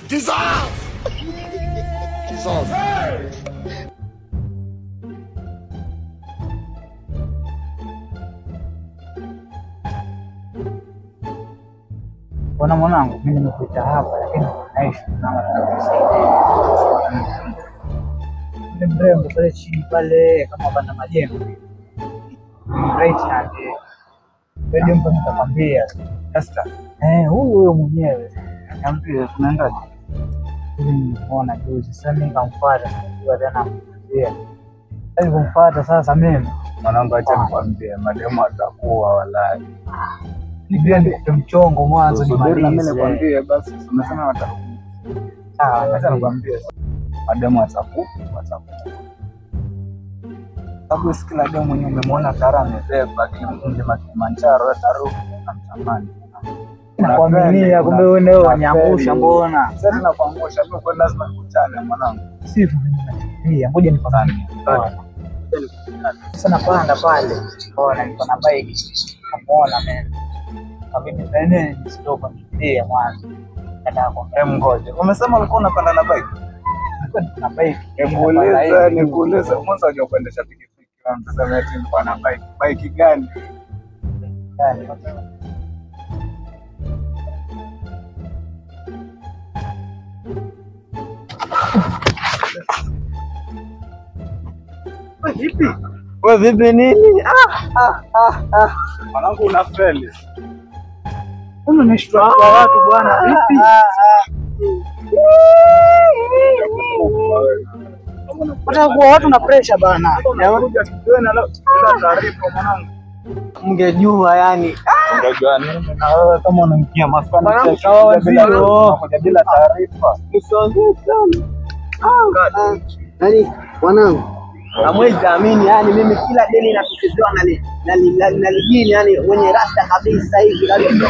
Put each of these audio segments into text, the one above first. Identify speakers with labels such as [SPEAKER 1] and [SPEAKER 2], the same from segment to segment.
[SPEAKER 1] Dissolve! Dissolve.
[SPEAKER 2] Bwana mwanangu, mimi nimekuita hapa lakini naishi na ni mrembo pale chini pale kama banda majengo. Right hand. Ndio mtu nitakwambia. Sasa huyo mwenyewe. Niambie tunaenda. Nimeona juzi sasa nikamfuata kwa tena kumwambia. Alipomfuata sasa mimi
[SPEAKER 3] mwanangu, acha nikwambie mademo atakuwa walai.
[SPEAKER 2] Ndio ndio mchongo mwanzo ni
[SPEAKER 3] maliza. Mimi nikwambie basi umesema watakuwa. Sawa, acha nikwambie. Mademo atakuwa. Sababu sikila demo mwenyewe umemwona Tara amebeba Kilimanjaro Taro namtamani.
[SPEAKER 2] Nakwambia kumbe wewe ndio wanyangusha mbona?
[SPEAKER 3] Sasa tunakuangusha tu kwa lazima nikutane mwanangu.
[SPEAKER 2] Sifu nimefikiria ngoja nikwambie. Sasa napanda pale. Bora niko na bike. Namuona mimi. Kabidi pene nisitoka nitie mwanzo.
[SPEAKER 3] Ngoja. Umesema ulikuwa unapanda na bike?
[SPEAKER 2] Nilikuwa na bike.
[SPEAKER 3] Nikuulize mwanzo unajua kuendesha pikipiki. Sasa eti nilikuwa na bike. Bike gani?
[SPEAKER 2] Wewe vipi nini?
[SPEAKER 3] Mwanangu unafeli.
[SPEAKER 2] Unanishtua kwa watu bwana vipi? Watakuwa watu na pressure bana.
[SPEAKER 3] Unakuja kidogo na taarifa mwanangu.
[SPEAKER 2] Mngejua yani.
[SPEAKER 3] Unajua nini na wewe kama unamkia maswala bila taarifa.
[SPEAKER 2] Usongee sana. Yaani wanangu hamwezi amini yani mimi kila deni nakuchezewa na ligini yani wenye rasta kabisa hivi kabisa.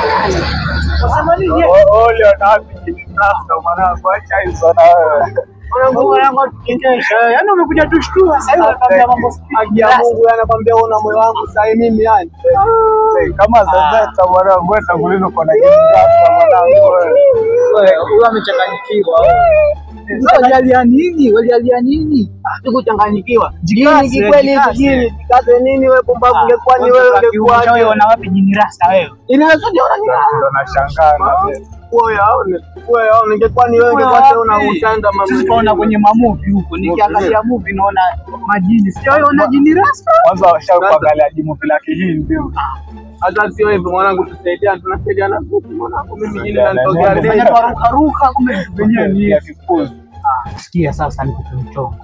[SPEAKER 2] Unasema nini?
[SPEAKER 3] Ole wanapi ni rasta mwanangu, acha hizo na wewe.
[SPEAKER 2] Mwanangu tukiendesha yani umekuja tushtua sasa hivi anakuambia mambo ya Mungu anakuambia una moyo wangu sasa mimi yani.
[SPEAKER 3] Kama sasa mwanangu wewe kulino kuna kitu rasta mwanangu wewe.
[SPEAKER 2] Huyo amechanganyikiwa. Walialia nini? Tukuchanganyikiwa. Jini kweli jini, jikaze nini wewe pumbavu ungekuwa ni wewe ungekuwa wewe una wapi jini rasta wewe? Inaweza jiona ni
[SPEAKER 3] ndio nashangaa na wewe.
[SPEAKER 2] Wewe ungekuwa ni wewe ungekuwa una utanda mama. Sisi tunaona kwenye mamovie huko, nikiangalia movie naona majini. Sio wewe una jini rasta?
[SPEAKER 3] Kwanza washakuangalia jini la Kihindi.
[SPEAKER 2] Hata sio hivyo mwanangu, tunasaidiana vipi mwanangu? Mimi jini nanitokea leo ruka kumbe wenyewe ni kifuzi. Sikia sasa nikupe mchongo.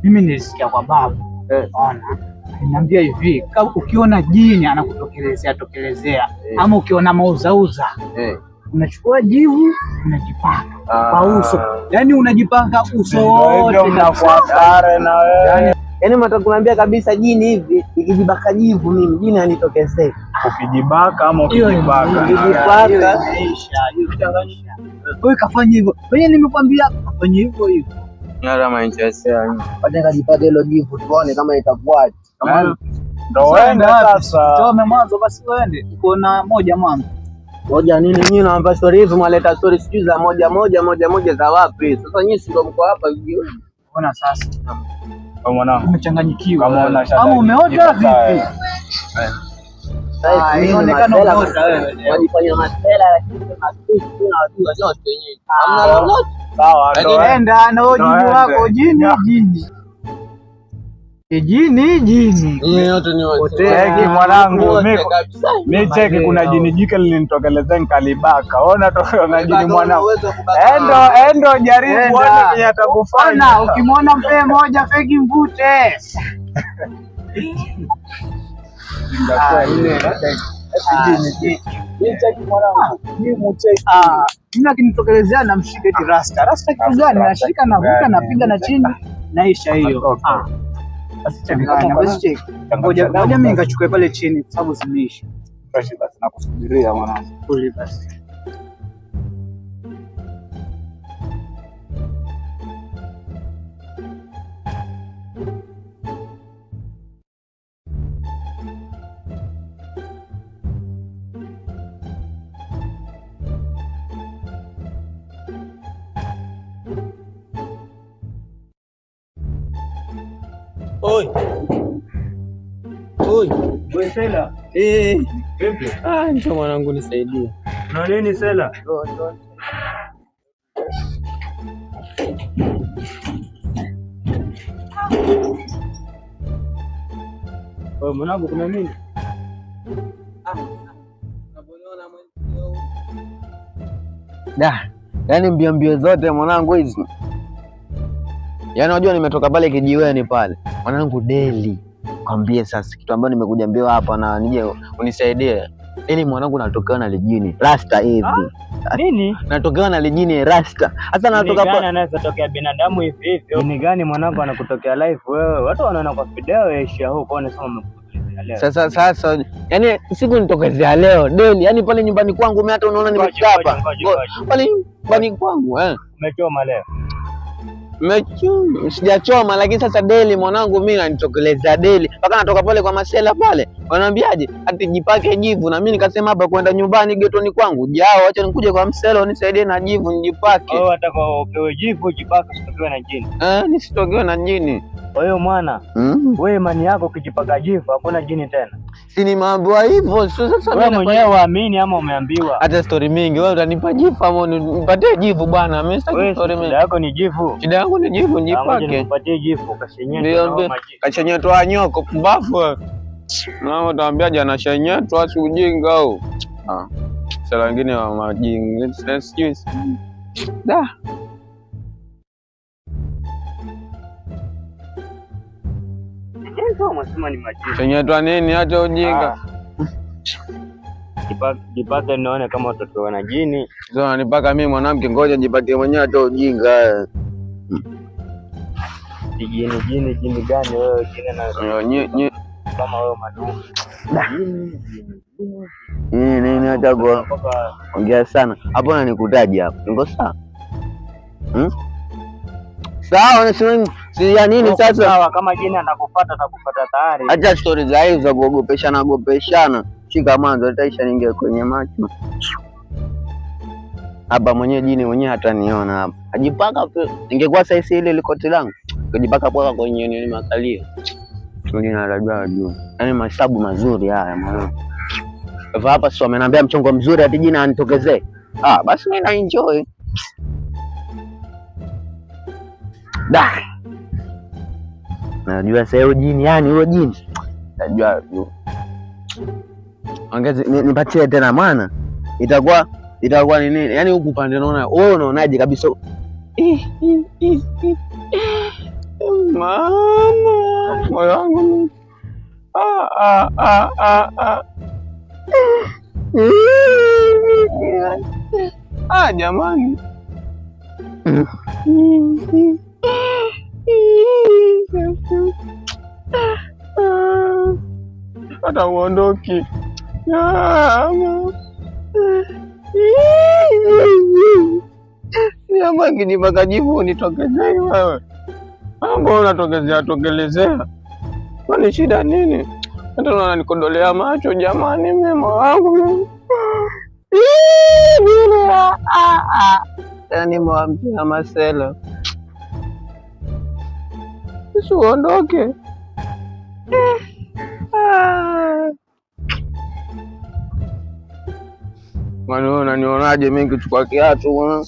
[SPEAKER 2] Mimi nilisikia kwa babu. Ona. Ananiambia hivi, kama ukiona jini anakutokelezea ama ukiona mauzauza. Unachukua jivu unajipaka kwa uso. Yaani unajipaka uso wote
[SPEAKER 3] unakuwa sare na wewe.
[SPEAKER 2] Yaani mtakuambia kabisa jini hivi, ikijibaka jivu mimi jini anitokezee.
[SPEAKER 3] Ukijibaka ama ukijibaka.
[SPEAKER 2] Ukijipaka hiyo kuchanganyisha. Wewe kafanya hivyo. Wewe nimekwambia kafanya hivyo.
[SPEAKER 3] Nyara mainchesea.
[SPEAKER 2] Baada kajipaka hilo jivu tuone kama itakuwaje.
[SPEAKER 3] Kama ndio uende sasa.
[SPEAKER 2] Tuome mwanzo basi uende. Uko na moja mwanzo. Moja nini nyinyi naomba story hizo mwaleta story sijui za moja za wapi? Sasa nyinyi si ndio mko hapa jioni. Ona sasa.
[SPEAKER 3] Mwanangu
[SPEAKER 2] umechanganyikiwa.
[SPEAKER 3] Kama
[SPEAKER 2] umeota vipi? Sasa inaonekana umeota wewe. Unajifanya masela lakini masisi tunawajua yote wenyewe. Hamna lolote.
[SPEAKER 3] Sawa
[SPEAKER 2] ndio. Enda na ujini wako jini. Jini. Mimi yote ni wote.
[SPEAKER 3] Cheki mwanangu mimi cheki kuna jini jike lilinitokelezea nikalibaka. Ona toka na jini mwanangu. Endo jaribu uone kwenye atakufanya.
[SPEAKER 2] Ukimwona mpe moja feki mvute. Mimi akinitokelezea namshika eti rasta. Rasta kitu gani? Nashika navuta napiga na chini naisha hiyo. Basi ngoja mimi nikachukue pale chini kwa sababu zimeisha.
[SPEAKER 3] Basi nakusubiria mwanangu.
[SPEAKER 2] Pole basi. Oi. Oi.
[SPEAKER 3] Wewe Sela. Vipi?
[SPEAKER 2] Ndio mwanangu nisaidie.
[SPEAKER 3] Na nini Sela? Wewe mwanangu kuna nini?
[SPEAKER 1] Yaani mbio zote mwanangu hizi. Yaani unajua nimetoka pale kijiweni pale. Mwanangu Deli. Kwambie sasa kitu ambacho nimekuja mbio hapa na nije unisaidie. Ili mwanangu natokewa na lijini rasta hivi.
[SPEAKER 3] Nini?
[SPEAKER 1] Natokewa na lijini rasta. Sasa natoka
[SPEAKER 3] hapa. Nini anaweza tokea binadamu hivi hivi? Nini gani mwanangu anakutokea live wewe? Watu wanaona kwa video yaishia huko wanasema umekutokea leo.
[SPEAKER 1] Sasa yani siku nitokezea leo Deli. Yani pale nyumbani kwangu mimi hata unaona nimechapa. Pale nyumbani kwangu
[SPEAKER 3] Umechoma leo.
[SPEAKER 1] Sijachoma lakini sasa Deli mwanangu mimi nanitokeleza Deli. Mpaka natoka pale kwa Masela pale. Wanaambiaje? Ati jipake jivu na mimi nikasema hapa kwenda nyumbani getoni kwangu. Jao acha nikuje kwa Msela unisaidie na jivu nijipake.
[SPEAKER 3] Wewe unataka upewe jivu jipake usitokewe na jini.
[SPEAKER 1] Nisitokewe na jini.
[SPEAKER 3] Kwa hiyo mwana, wewe imani yako ukijipaka jivu hakuna jini tena.
[SPEAKER 1] Si nimeambiwa hivyo. Sasa
[SPEAKER 3] wewe mwenyewe waamini ama umeambiwa?
[SPEAKER 1] Hata story mingi wewe utanipa jivu ama unipatie jivu bwana. Mimi sitaki story mingi.
[SPEAKER 3] Shida yako ni jivu.
[SPEAKER 1] Shida yangu ni jivu nijipake.
[SPEAKER 3] Nipatie jivu kashenyeto.
[SPEAKER 1] Kashenyeto nyoko pumbafu. Na utaambiaje anashenyeto asi ujinga au. Sasa wengine wa majinga. Sijui. Shenyeto nini hata ujinga.
[SPEAKER 3] Jipake nione kama utatokewa na jini.
[SPEAKER 1] Sasa nipaka mimi mwanamke ngoja njipatie mwenyewe hata ujinga.
[SPEAKER 3] Jini gani wewe jini na kama wewe madumu.
[SPEAKER 1] Nini hata kwa ongea sana. Hapo unanikutaje hapo? Niko sawa? Sawa nasema si ya nini sasa?
[SPEAKER 3] Sawa kama jini atakufuata tayari.
[SPEAKER 1] Acha story za hizo za kuogopeshana. Shika mwanzo itaisha ninge kwenye macho. Hapa mwenyewe jini mwenyewe hataniona hapa. Ajipaka ningekuwa saizi ile likoti langu. Kujipaka paka kwenye nini makalio. Mimi narajua juu. Yaani mahesabu mazuri haya mwanangu. Kwa hapa sio ameniambia mchongo mzuri ati jina anitokezee. Basi mimi na enjoy. Najua sasa hiyo jini yani huyo jini. Najua tu. Ongeza nipatie tena maana itakuwa ni nini? Yaani huku pande naona wewe unaonaje kabisa? Mama, moyo wangu. Jamani. Hata uondoki. Siama kinipaka jivu nitokezee wewe. Mbona unatokelezea? Kwani shida nini? Hata unanikodolea macho jamani mema wangu. Yaani mwambia Masela. Usiondoke. Mwana unanionaje mimi kichukua kiatu bwana?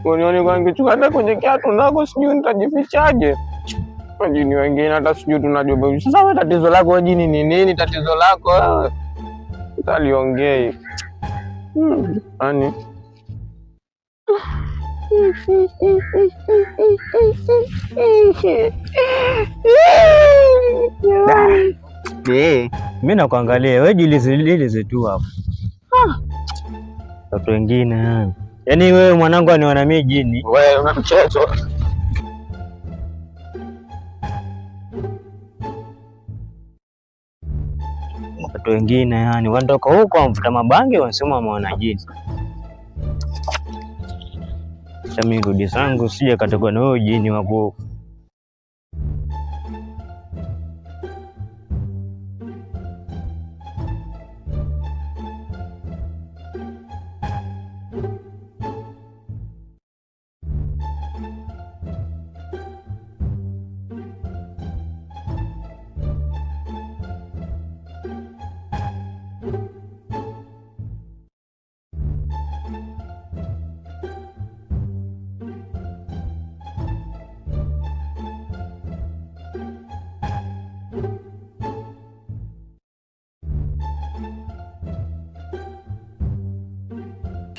[SPEAKER 1] Unioni kwa nikichukua hata kwenye kiatu nako sijui nitajifichaje. Majini wengine hata sijui tunajua. Sasa wewe tatizo lako jini ni nini? Tatizo lako wewe. Utaliongea. Ani.
[SPEAKER 3] Mimi nakuangalia wewe jilizilize tu hapo. Watu wengine yani. Yaani wewe mwanangu aniona mimi jini.
[SPEAKER 1] Wewe una mchezo.
[SPEAKER 3] Watu wengine yani wanatoka huko wamvuta mabange wanasema wameona jini. Acha mimi rudi zangu sije katokwa na wewe jini wako.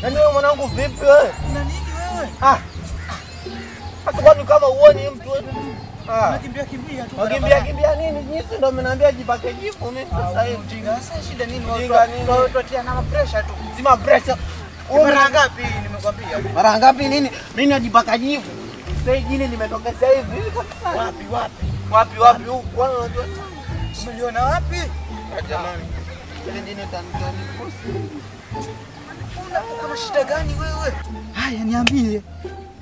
[SPEAKER 4] Nani wewe mwanangu vipi wewe?
[SPEAKER 2] Una nini wewe?
[SPEAKER 4] Hata kwani kama uone mtu wewe.
[SPEAKER 2] Unakimbia tu.
[SPEAKER 4] Kimbia nini? Nyinyi ndio mnaambia jipake jifu mimi sasa hivi.
[SPEAKER 2] Ujinga. Sasa shida nini
[SPEAKER 4] Ujinga nini?
[SPEAKER 2] wewe? Tuatia na pressure tu.
[SPEAKER 4] Sima pressure.
[SPEAKER 2] Mara ngapi nimekwambia?
[SPEAKER 4] Mara ngapi nini? Mimi najipaka jifu. Sasa jini limetoka sasa hivi kabisa. Wapi huko? Kwani unajua?
[SPEAKER 2] Umeliona wapi?
[SPEAKER 4] Jamani. Ile jini tanikosi.
[SPEAKER 2] Una shida gani wewe? Haya niambie.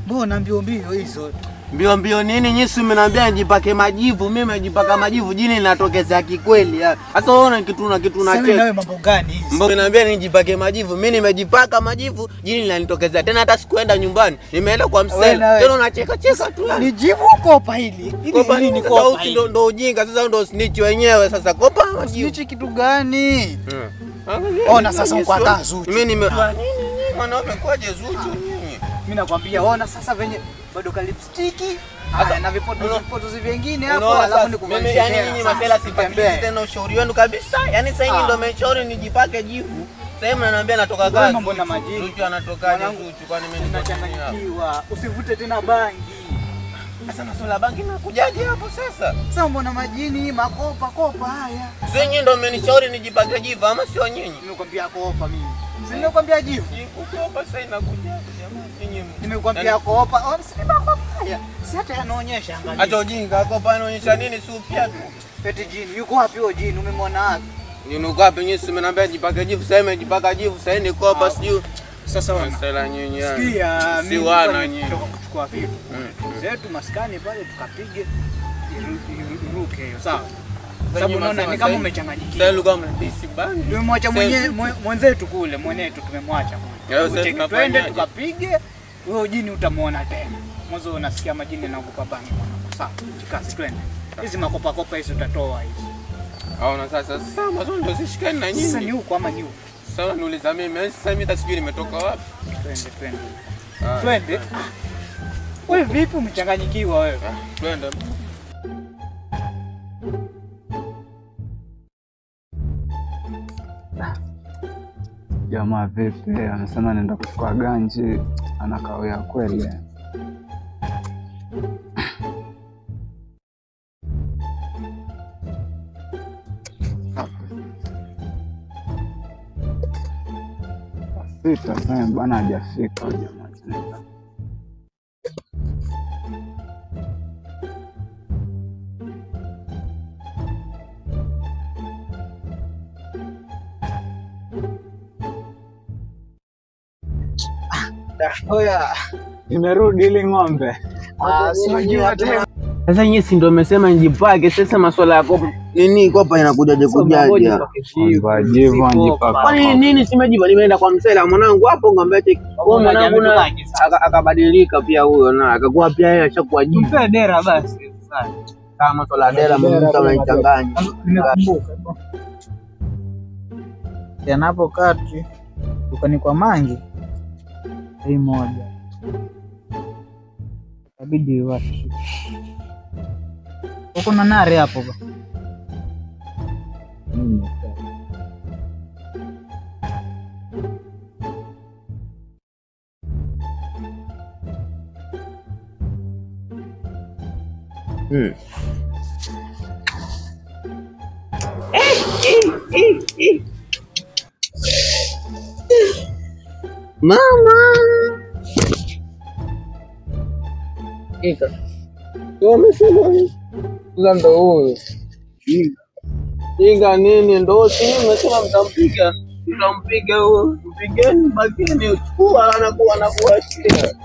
[SPEAKER 2] Mbona mbio hizo?
[SPEAKER 4] Mbio nini nyinyi mnaambia nijipake majivu, mimi najipaka majivu jini linatokezea kikweli. Sasa unaona kitu na
[SPEAKER 2] sasa wewe mambo gani hizi?
[SPEAKER 4] Mbona mnaambia nijipake majivu, mimi nimejipaka majivu jini linanitokezea. Tena hata sikuenda nyumbani, nimeenda kwa msela. Tena unacheka tu.
[SPEAKER 2] Ni jivu kopa hili. Hili ni kopa.
[SPEAKER 4] Ndio ujinga sasa, ndio snitch wenyewe sasa. Kopa majivu.
[SPEAKER 2] Snitch kitu gani? Ona sasa uko hata Zuchu.
[SPEAKER 4] Mimi nini mwanaume kwaje Zuchu nyinyi?
[SPEAKER 2] Mimi nakwambia ona sasa venye bado ka lipstick. Haya na vipodozi vingine hapo alafu nikumalizia.
[SPEAKER 4] Yaani nyinyi mapela sipaki tena ushauri wenu kabisa. Yaani sasa hivi ndio mmeshauri nijipake jivu. Sasa mnaniambia natoka kazi.
[SPEAKER 2] Mambo na majini.
[SPEAKER 4] Zuchu anatokaje Zuchu kwani mimi
[SPEAKER 2] ninachanganyikiwa. Usivute tena bangi.
[SPEAKER 4] Sasa masuala ya bangi nakujaje hapo sasa?
[SPEAKER 2] Sasa mbona majini makopa haya?
[SPEAKER 4] Sasa nyinyi ndio mmenishauri nijipake jivu ama sio nyinyi?
[SPEAKER 2] Nimekwambia kopa mimi. Si nimekwambia jivu.
[SPEAKER 4] Kopa sasa inakujaje jamani nyinyi?
[SPEAKER 2] Nimekwambia kopa. Si makopa haya. Si hata yanaonyesha angalia.
[SPEAKER 4] Hata ujinga kopa inaonyesha nini si upya tu.
[SPEAKER 2] Eti jini. Yuko wapi huyo jini? Umemwona wapi?
[SPEAKER 4] Yuko wapi nyinyi mnaambia jipake jivu, sasa nimejipaka jivu, sasa ni kopa sijui.
[SPEAKER 2] Sasa
[SPEAKER 4] msela nyinyi yani.
[SPEAKER 2] Sikia
[SPEAKER 4] si wana nyinyi.
[SPEAKER 2] Kuchukua vitu zetu maskani pale tukapige iruke hiyo sawa. Sababu unaona ni kama umechanganyikiwa.
[SPEAKER 4] Sasa lugha mnadisi bani.
[SPEAKER 2] Tumemwacha mwenzetu kule, mwenetu tumemwacha kule. Twende tukapige, wewe jini utamuona tena. Mwanzo unasikia majini yanaogopa bangi mwanangu. Sawa, chikazi twende. Hizi makopa hizo utatoa hizi.
[SPEAKER 4] Haona sasa mwanzo ndio sishikani na nyinyi.
[SPEAKER 2] Sasa ni huko ama ni huko?
[SPEAKER 4] Sawa niuliza mimi sasa mimi tasijui nimetoka wapi.
[SPEAKER 2] Twende. Wewe vipi umechanganyikiwa wewe?
[SPEAKER 4] Twende.
[SPEAKER 3] Jamaa vipi? Anasema anaenda kuchukua ganji, anakawia kweli. Sasa bwana hajafika jamaa.
[SPEAKER 2] Oya,
[SPEAKER 3] Nimerudi ile ng'ombe.
[SPEAKER 4] Sasa nyinyi si ndio mmesema nijipake, sasa masuala ya kopa nini kopa inakujaje kujaje?
[SPEAKER 3] Wajibu anjipaka.
[SPEAKER 4] Kwani nini simejiba, nimeenda kwa msela mwanangu hapo ngambia cheki. Kwa mwanangu na akabadilika pia huyo na akakuwa pia yeye ashakuwa jibu.
[SPEAKER 2] Mpe dera basi.
[SPEAKER 4] Kama masuala ya dera mtu anachanganya.
[SPEAKER 2] Nimekumbuka. Yanapokaa tu dukani kwa Mangi. Hii moja. Inabidi washi. Uko na nare hapo ba.
[SPEAKER 4] Mama. Ika. Ndo huyo. Inga nini ndo si mmesema mtampiga. Mtampiga huyo. Mpigeni bakini uchukua anakuwa shida.